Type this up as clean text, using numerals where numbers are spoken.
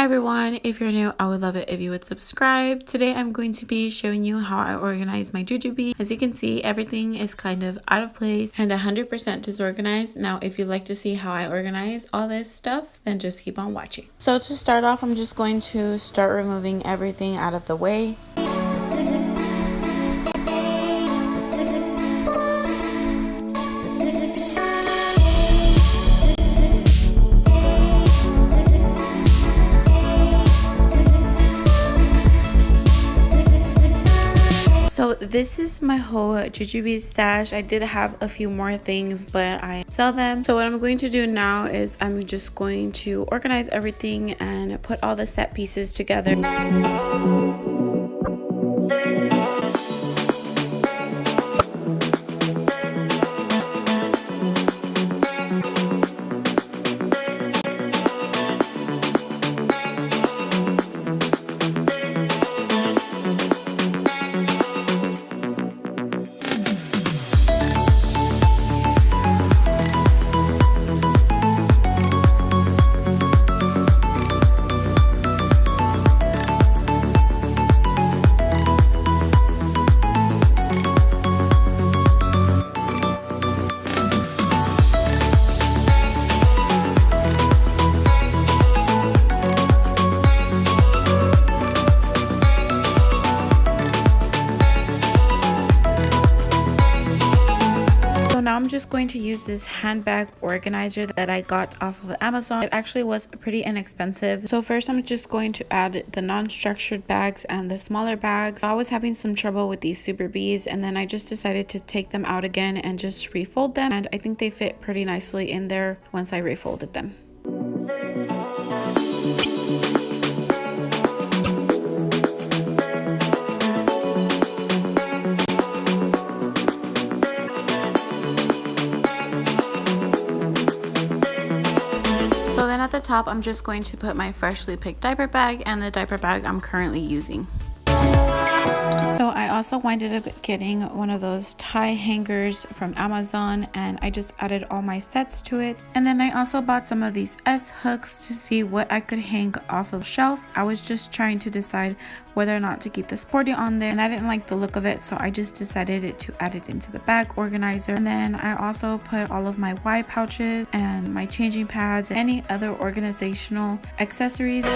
Hi everyone, if you're new, I would love it if you would subscribe. Today I'm going to be showing you how I organize my jujube. As you can see, everything is kind of out of place and 100% disorganized. Now, if you'd like to see how I organize all this stuff, then just keep on watching. So to start off, I'm just going to start removing everything out of the way. So this is my whole jujube stash. I did have a few more things, but I sell them. So what I'm going to do now is I'm just going to organize everything and put all the set pieces together. Now I'm just going to use this handbag organizer that I got off of Amazon. It actually was pretty inexpensive. So first I'm just going to add the non-structured bags and the smaller bags. I was having some trouble with these Super Bs, and then I just decided to take them out again and just refold them, and I think they fit pretty nicely in there once I refolded them. So then at the top, I'm just going to put my freshly picked diaper bag and the diaper bag I'm currently using. So I also winded up getting one of those tie hangers from Amazon, and I just added all my sets to it. And then I also bought some of these S hooks to see what I could hang off of the shelf. I was just trying to decide whether or not to keep the sporty on there, and I didn't like the look of it, so I just decided to add it into the bag organizer. And then I also put all of my Y pouches and my changing pads and any other organizational accessories.